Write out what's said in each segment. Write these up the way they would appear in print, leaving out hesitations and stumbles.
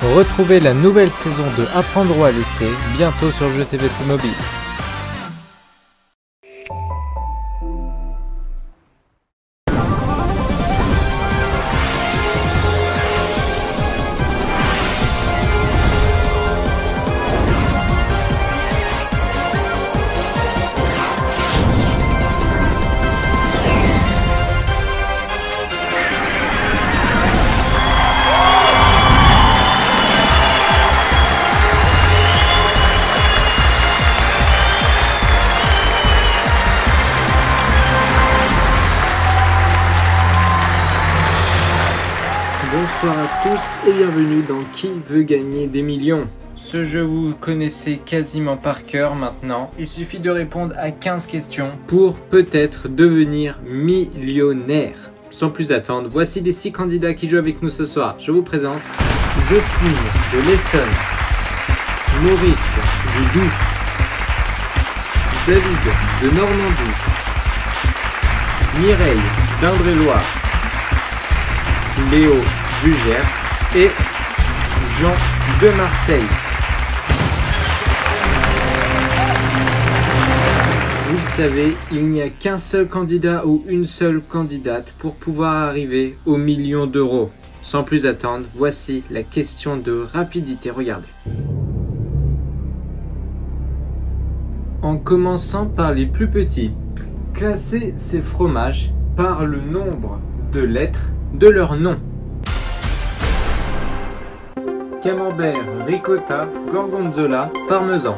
Retrouvez la nouvelle saison de Apprendre ou à laisser bientôt sur Jeux TV Plus Mobile. Bonsoir à tous et bienvenue dans Qui veut gagner des millions. Ce jeu vous connaissez quasiment par cœur maintenant. Il suffit de répondre à 15 questions pour peut-être devenir millionnaire. Sans plus attendre, voici les 6 candidats qui jouent avec nous ce soir. Je vous présente Jocelyne de l'Essonne, Maurice du Doubs, David de Normandie, Mireille d'Indre-et-Loire, Léo du Gers et Jean de Marseille. Vous le savez, il n'y a qu'un seul candidat ou une seule candidate pour pouvoir arriver aux millions d'euros. Sans plus attendre, voici la question de rapidité, regardez. En commençant par les plus petits, classez ces fromages par le nombre de lettres de leur nom. Camembert, ricotta, gorgonzola, parmesan.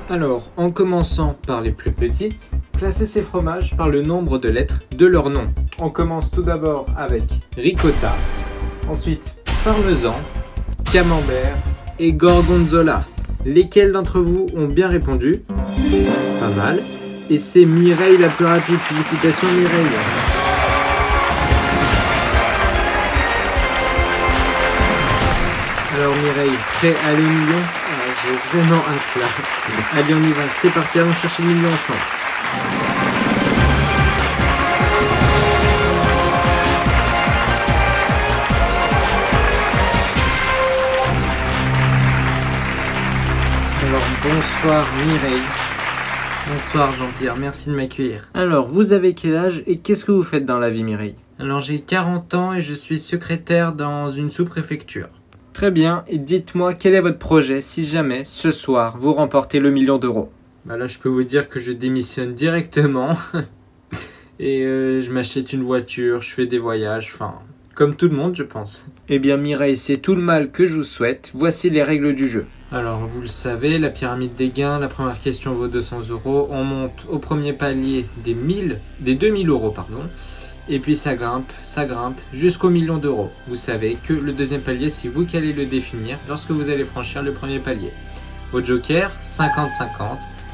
Alors, en commençant par les plus petits, classez ces fromages par le nombre de lettres de leur nom. On commence tout d'abord avec ricotta, ensuite parmesan, camembert et gorgonzola. Lesquels d'entre vous ont bien répondu? Pas mal. Et c'est Mireille la plus rapide. Félicitations Mireille. Alors Mireille, prêt à aller au million? J'ai vraiment hâte là. Allez, on y va, c'est parti, allons chercher le million ensemble. Alors, bonsoir Mireille. Bonsoir Jean-Pierre, merci de m'accueillir. Alors, vous avez quel âge et qu'est-ce que vous faites dans la vie Mireille? Alors, j'ai 40 ans et je suis secrétaire dans une sous-préfecture. Très bien, et dites-moi quel est votre projet si jamais, ce soir, vous remportez le million d'euros? Bah là, je peux vous dire que je démissionne directement. Et je m'achète une voiture, je fais des voyages, enfin, comme tout le monde, je pense. Eh bien Mireille, c'est tout le mal que je vous souhaite. Voici les règles du jeu. Alors, vous le savez, la pyramide des gains, la première question vaut 200 euros. On monte au premier palier des 2000 euros, pardon. Et puis ça grimpe jusqu'au million d'euros. Vous savez que le deuxième palier, c'est vous qui allez le définir lorsque vous allez franchir le premier palier. Au joker, 50-50,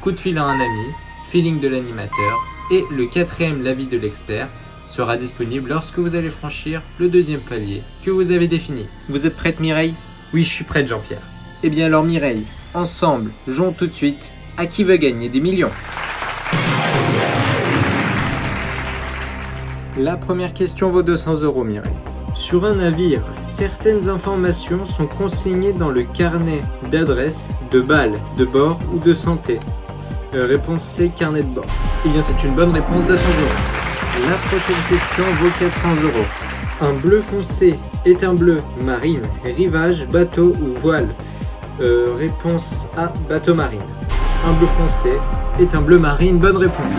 coup de fil à un ami, feeling de l'animateur et le quatrième, l'avis de l'expert, sera disponible lorsque vous allez franchir le deuxième palier que vous avez défini. Vous êtes prête Mireille? Oui, je suis prête Jean-Pierre. Eh bien alors Mireille, ensemble, jouons tout de suite à qui veut gagner des millions. La première question vaut 200 euros Mireille. Sur un navire, certaines informations sont consignées dans le carnet d'adresse, de balles, de bord ou de santé. Réponse C, carnet de bord. Eh bien c'est une bonne réponse, 200 euros. La prochaine question vaut 400 euros. Un bleu foncé est un bleu marine, rivage, bateau ou voile. Réponse A, bateau marine. Un bleu foncé est un bleu marine, bonne réponse.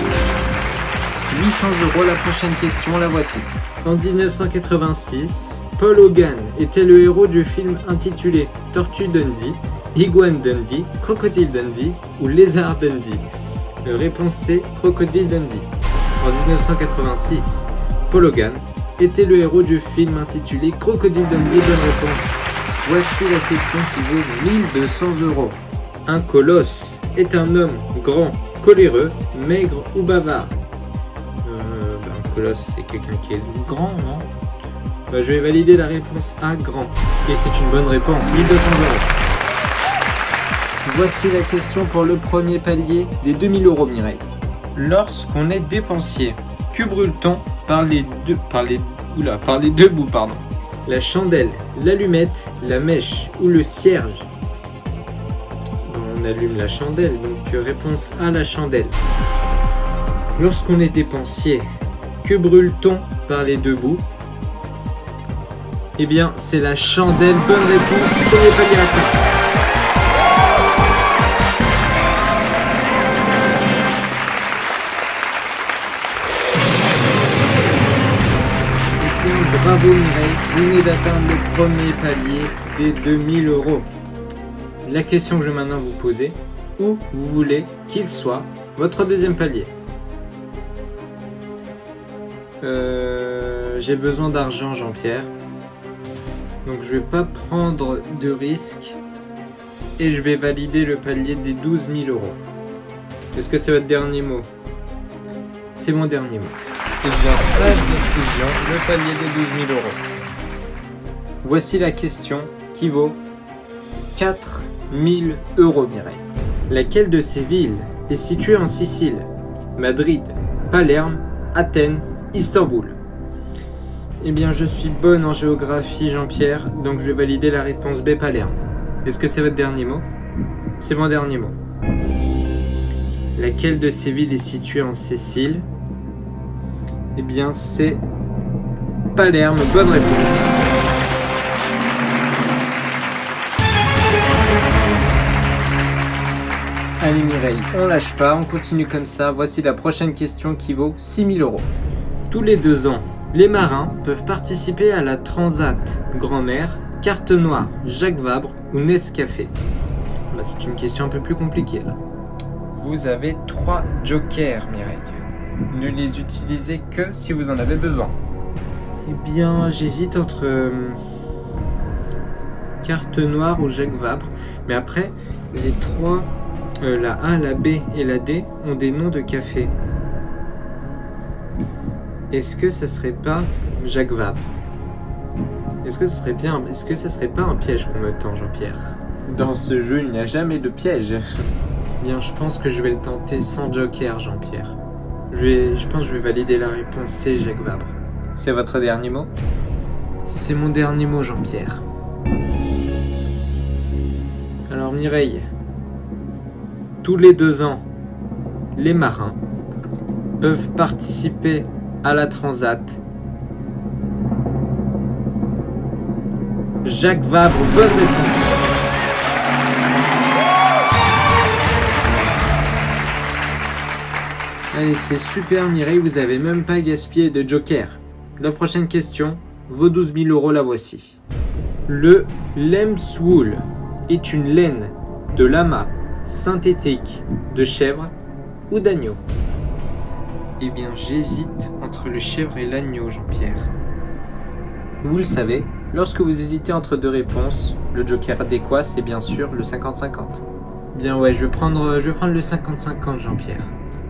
800 euros, la prochaine question, la voici. En 1986, Paul Hogan était le héros du film intitulé Tortue Dundee, Iguane Dundee, Crocodile Dundee ou Lézard Dundee. Réponse C, Crocodile Dundee. En 1986, Paul Hogan était le héros du film intitulé Crocodile Dundee, bonne réponse. Voici la question qui vaut 1200 euros. Un colosse est un homme grand, coléreux, maigre ou bavard. Un colosse, c'est quelqu'un qui est grand, non? Bah, je vais valider la réponse A, grand. Et c'est une bonne réponse, 1200 euros. Voici la question pour le premier palier des 2000 euros, Mireille. Lorsqu'on est dépensier, que brûle-t-on par les deux bouts, pardon. La chandelle, l'allumette, la mèche ou le cierge? On allume la chandelle, donc réponse A, la chandelle. Lorsqu'on est dépensier, que brûle-t-on par les deux bouts? Eh bien, c'est la chandelle. Bonne réponse, premier palier atteint. Bravo Mireille, vous venez d'atteindre le premier palier des 2000 euros. La question que je vais maintenant vous poser, où vous voulez qu'il soit votre deuxième palier? J'ai besoin d'argent, Jean-Pierre. Donc je vais pas prendre de risque et je vais valider le palier des 12 000 euros. Est-ce que c'est votre dernier mot? C'est mon dernier mot. Et bien, sage décision, le palier des 12 000 euros. Voici la question qui vaut 4 000 euros, Mireille. Laquelle de ces villes est située en Sicile? Madrid, Palerme, Athènes, Istanbul. Eh bien, je suis bonne en géographie, Jean-Pierre, donc je vais valider la réponse B, Palerme. Est-ce que c'est votre dernier mot? C'est mon dernier mot. Laquelle de ces villes est située en Sicile? Eh bien, c'est Palerme. Bonne réponse. Allez Mireille, on lâche pas, on continue comme ça. Voici la prochaine question qui vaut 6 000 euros. Tous les 2 ans, les marins peuvent participer à la Transat Grand-Mère, Carte Noire, Jacques Vabre ou Nescafé. Bah, c'est une question un peu plus compliquée là. Vous avez 3 jokers, Mireille. Ne les utilisez que si vous en avez besoin. Eh bien, j'hésite entre Carte Noire ou Jacques Vabre. Mais après, les 3, la A, la B et la D, ont des noms de café. Est-ce que ça serait pas Jacques Vabre? Est-ce que ça serait pas un piège qu'on me tend, Jean-Pierre? Dans ce jeu, il n'y a jamais de piège. Bien, je pense que je vais le tenter sans joker, Jean-Pierre. Je pense que je vais valider la réponse C, Jacques Vabre. C'est votre dernier mot? C'est mon dernier mot, Jean-Pierre. Alors Mireille, tous les 2 ans, les marins peuvent participer à la Transat. Jacques Vabre, bonne réponse. Allez, c'est super Mireille, vous avez même pas gaspillé de joker. La prochaine question, vos 12 000 euros, la voici. Le lamb's wool est une laine de lama synthétique de chèvre ou d'agneau? Eh bien, j'hésite entre le chèvre et l'agneau, Jean-Pierre. Vous le savez, lorsque vous hésitez entre 2 réponses, le joker adéquat, c'est bien sûr le 50-50. Bien ouais, je vais prendre le 50-50, Jean-Pierre.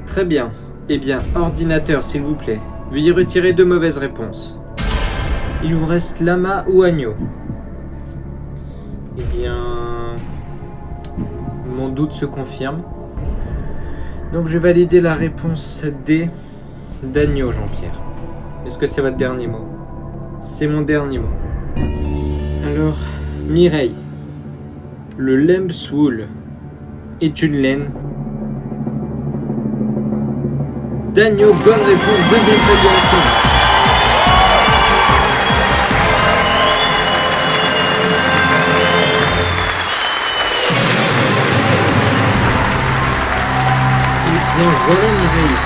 Très bien. Eh bien, ordinateur, s'il vous plaît. Veuillez retirer 2 mauvaises réponses. Il vous reste lama ou agneau? Eh bien, mon doute se confirme. Donc je vais valider la réponse D, d'agneau, Jean-Pierre. Est-ce que c'est votre dernier mot? C'est mon dernier mot. Alors, Mireille, le lamb's wool est une laine d'agneau. Bonne réponse, deuxième palier atteint. Et bien voilà Mireille,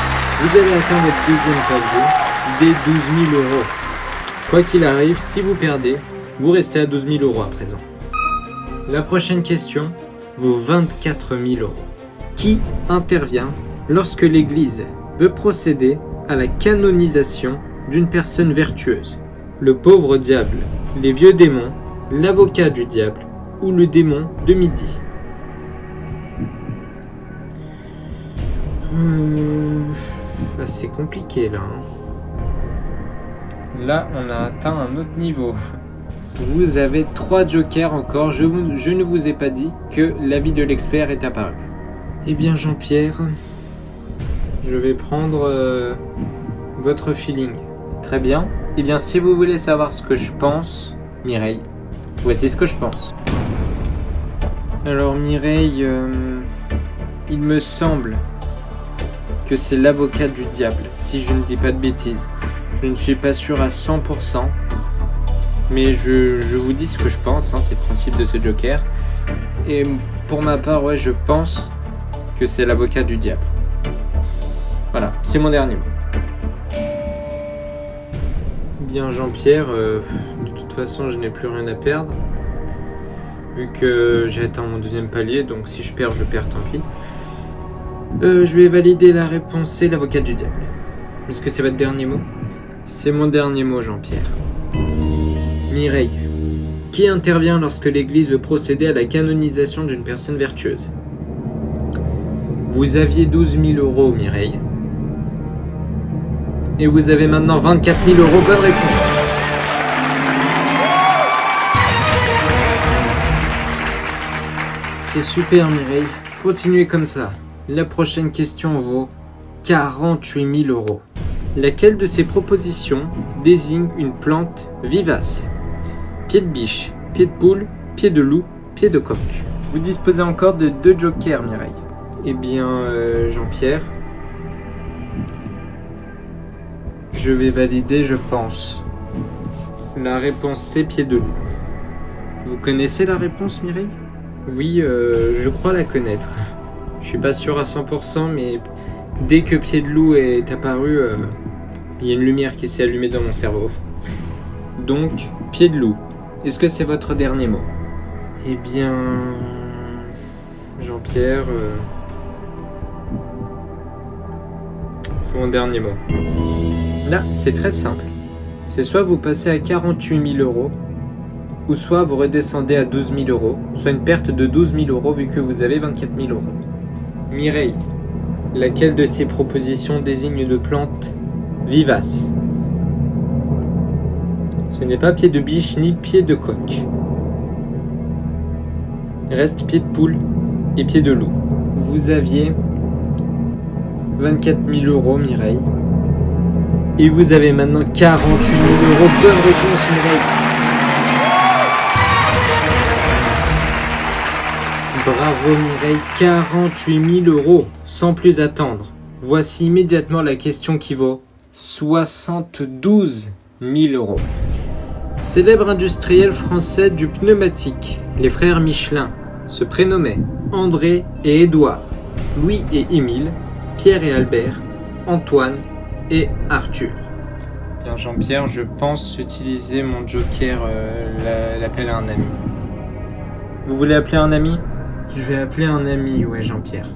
vous avez atteint votre deuxième palier des 12 000 euros. Quoi qu'il arrive, si vous perdez, vous restez à 12 000 euros à présent. La prochaine question vaut 24 000 euros. Qui intervient lorsque l'Église veut procéder à la canonisation d'une personne vertueuse? Le pauvre diable, les vieux démons, l'avocat du diable ou le démon de midi? C'est compliqué là. Là, on a atteint un autre niveau. Vous avez 3 jokers encore. Je ne vous ai pas dit que l'avis de l'expert est apparu. Eh bien, Jean-Pierre, je vais prendre votre feeling. Très bien. Eh bien, si vous voulez savoir ce que je pense, Mireille, voici ce que je pense. Alors, Mireille, il me semble que c'est l'avocat du diable, si je ne dis pas de bêtises. Je ne suis pas sûr à 100%, mais je vous dis ce que je pense, hein, c'est le principe de ce joker. Et pour ma part, ouais, je pense que c'est l'avocat du diable. Voilà, c'est mon dernier mot. Bien, Jean-Pierre, de toute façon, je n'ai plus rien à perdre, vu que j'ai atteint mon deuxième palier, donc si je perds, tant pis. Je vais valider la réponse, c'est l'avocat du diable. Est-ce que c'est votre dernier mot ? C'est mon dernier mot, Jean-Pierre. Mireille, qui intervient lorsque l'Église veut procéder à la canonisation d'une personne vertueuse ? Vous aviez 12 000 euros, Mireille. Et vous avez maintenant 24 000 euros. Bonne réponse. C'est super, Mireille. Continuez comme ça. La prochaine question vaut 48 000 euros. Laquelle de ces propositions désigne une plante vivace ? Pied de biche, pied de poule, pied de loup, pied de coq. Vous disposez encore de 2 jokers, Mireille. Eh bien, Jean-Pierre, je vais valider, je pense. La réponse, c'est pied de loup. Vous connaissez la réponse, Mireille ? Oui, je crois la connaître. Je suis pas sûr à 100%, mais dès que pied de loup est apparu, il y a une lumière qui s'est allumée dans mon cerveau. Donc, pied de loup. Est-ce que c'est votre dernier mot ? Eh bien, Jean-Pierre, c'est mon dernier mot. Là, c'est très simple. C'est soit vous passez à 48 000 euros, ou soit vous redescendez à 12 000 euros, soit une perte de 12 000 euros vu que vous avez 24 000 euros. Mireille, laquelle de ces propositions désigne une plante vivace ? Ce n'est pas pied de biche ni pied de coq. Reste pied de poule et pied de loup. Vous aviez 24 000 euros, Mireille. Et vous avez maintenant 48 000 euros. Bonne réponse, Mireille. Bravo, Mireille. 48 000 euros. Sans plus attendre. Voici immédiatement la question qui vaut 72 000 euros. Célèbre industriel français du pneumatique, les frères Michelin se prénommaient André et Édouard, Louis et Émile, Pierre et Albert, Antoine et Arthur. Bien, Jean-Pierre, je pense utiliser mon joker, l'appel à un ami. Vous voulez appeler un ami ? Je vais appeler un ami, ouais, Jean-Pierre.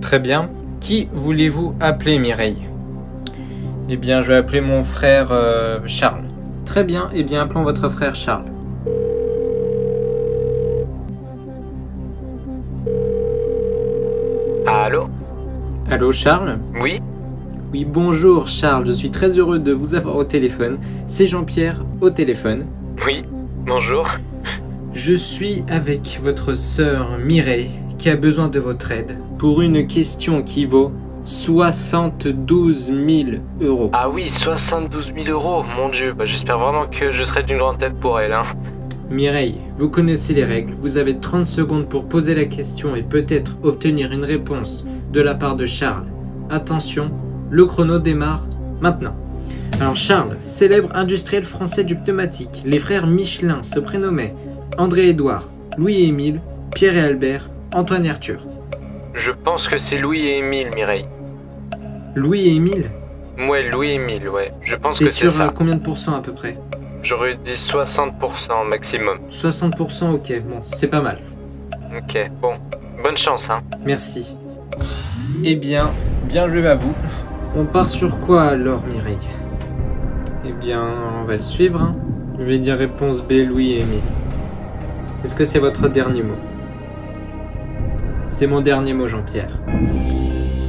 Très bien. Qui voulez-vous appeler, Mireille ? Eh bien, je vais appeler mon frère Charles. Très bien, eh bien, appelons votre frère Charles. Allô ? Allô, Charles ? Oui ? Oui, bonjour, Charles. Je suis très heureux de vous avoir au téléphone. C'est Jean-Pierre au téléphone. Oui, bonjour. Je suis avec votre sœur Mireille, qui a besoin de votre aide pour une question qui vaut 72 000 euros. Ah oui, 72 000 euros, mon Dieu. J'espère vraiment que je serai d'une grande aide pour elle. Mireille, vous connaissez les règles. Vous avez 30 secondes pour poser la question et peut-être obtenir une réponse de la part de Charles. Attention, le chrono démarre maintenant. Alors Charles, célèbre industriel français du pneumatique, les frères Michelin se prénommaient André et Édouard, Louis et Émile, Pierre et Albert, Antoine et Arthur. Je pense que c'est Louis et Émile, Mireille. Louis et Émile ? Ouais, Louis et Émile, ouais. Je pense que c'est ça. T'es sûr ça. à combien de pourcents à peu près ? J'aurais dit 60% maximum. 60%, ok, bon, c'est pas mal. Ok, bon. Bonne chance, hein. Merci. Eh bien, bien joué à vous. On part sur quoi alors, Mireille ? Eh bien, on va le suivre, hein. Je vais dire réponse B, Louis et Émile. Est-ce que c'est votre dernier mot ? C'est mon dernier mot, Jean-Pierre.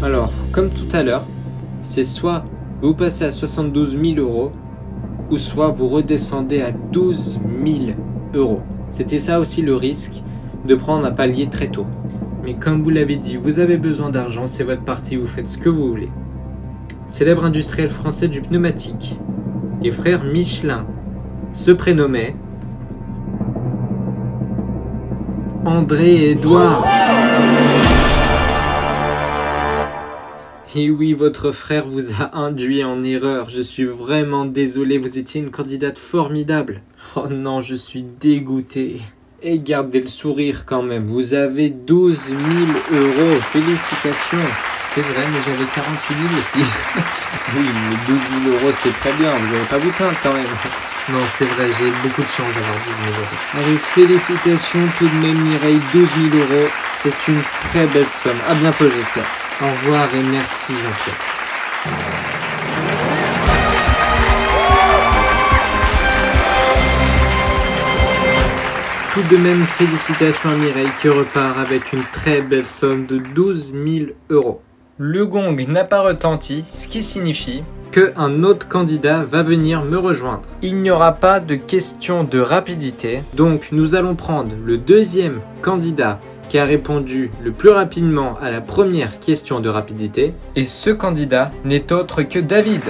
Alors, comme tout à l'heure, c'est soit vous passez à 72 000 euros, ou soit vous redescendez à 12 000 euros. C'était ça aussi le risque de prendre un palier très tôt. Mais comme vous l'avez dit, vous avez besoin d'argent, c'est votre parti, vous faites ce que vous voulez. Célèbre industriel français du pneumatique, les frères Michelin se prénommaient André et Édouard. Et oui, votre frère vous a induit en erreur. Je suis vraiment désolé, vous étiez une candidate formidable. Oh non, je suis dégoûté. Et gardez le sourire quand même, vous avez 12 000 euros, félicitations. C'est vrai, mais j'avais 48 000 aussi. Oui, mais 12 000 euros c'est très bien, vous n'avez pas vous plaindre quand même. Non, c'est vrai, j'ai beaucoup de chance d'avoir 12 000 euros. Allez, félicitations tout de même Mireille, 12 000 euros, c'est une très belle somme. À bientôt j'espère. Au revoir et merci Jean-Pierre. Tout de même, félicitations à Mireille qui repart avec une très belle somme de 12 000 euros. Le gong n'a pas retenti, ce qui signifie qu'un autre candidat va venir me rejoindre. Il n'y aura pas de question de rapidité, donc nous allons prendre le deuxième candidat qui a répondu le plus rapidement à la première question de rapidité, et ce candidat n'est autre que David.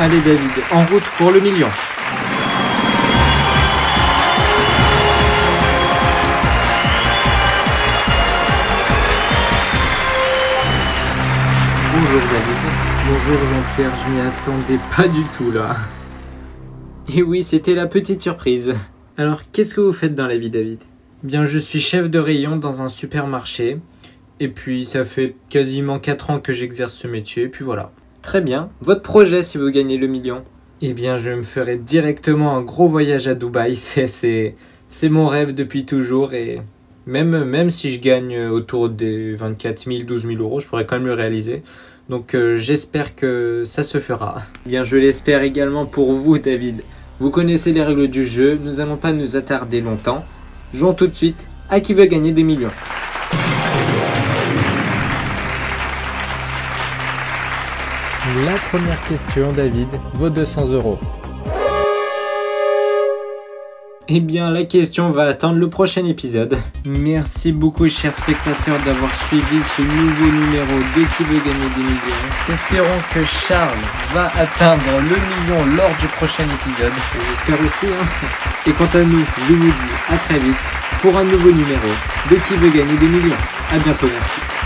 Allez David, en route pour le million. Bonjour David. Bonjour Jean-Pierre, je m'y attendais pas du tout là. Et oui, c'était la petite surprise. Alors, qu'est-ce que vous faites dans la vie David? Bien, je suis chef de rayon dans un supermarché. Et puis, ça fait quasiment 4 ans que j'exerce ce métier, et puis voilà. Très bien. Votre projet si vous gagnez le million? Eh bien, je me ferai directement un gros voyage à Dubaï. C'est mon rêve depuis toujours. Et même si je gagne autour des 24 000, 12 000 euros, je pourrais quand même le réaliser. Donc, j'espère que ça se fera. Eh bien, je l'espère également pour vous, David. Vous connaissez les règles du jeu. Nous n'allons pas nous attarder longtemps. Jouons tout de suite à qui veut gagner des millions. La première question, David, vaut 200 euros. Eh bien, la question va attendre le prochain épisode. Merci beaucoup, chers spectateurs, d'avoir suivi ce nouveau numéro de Qui veut gagner des millions. Espérons que Charles va atteindre le million lors du prochain épisode. J'espère aussi, hein. Et quant à nous, je vous dis à très vite pour un nouveau numéro de Qui veut gagner des millions. À bientôt, merci.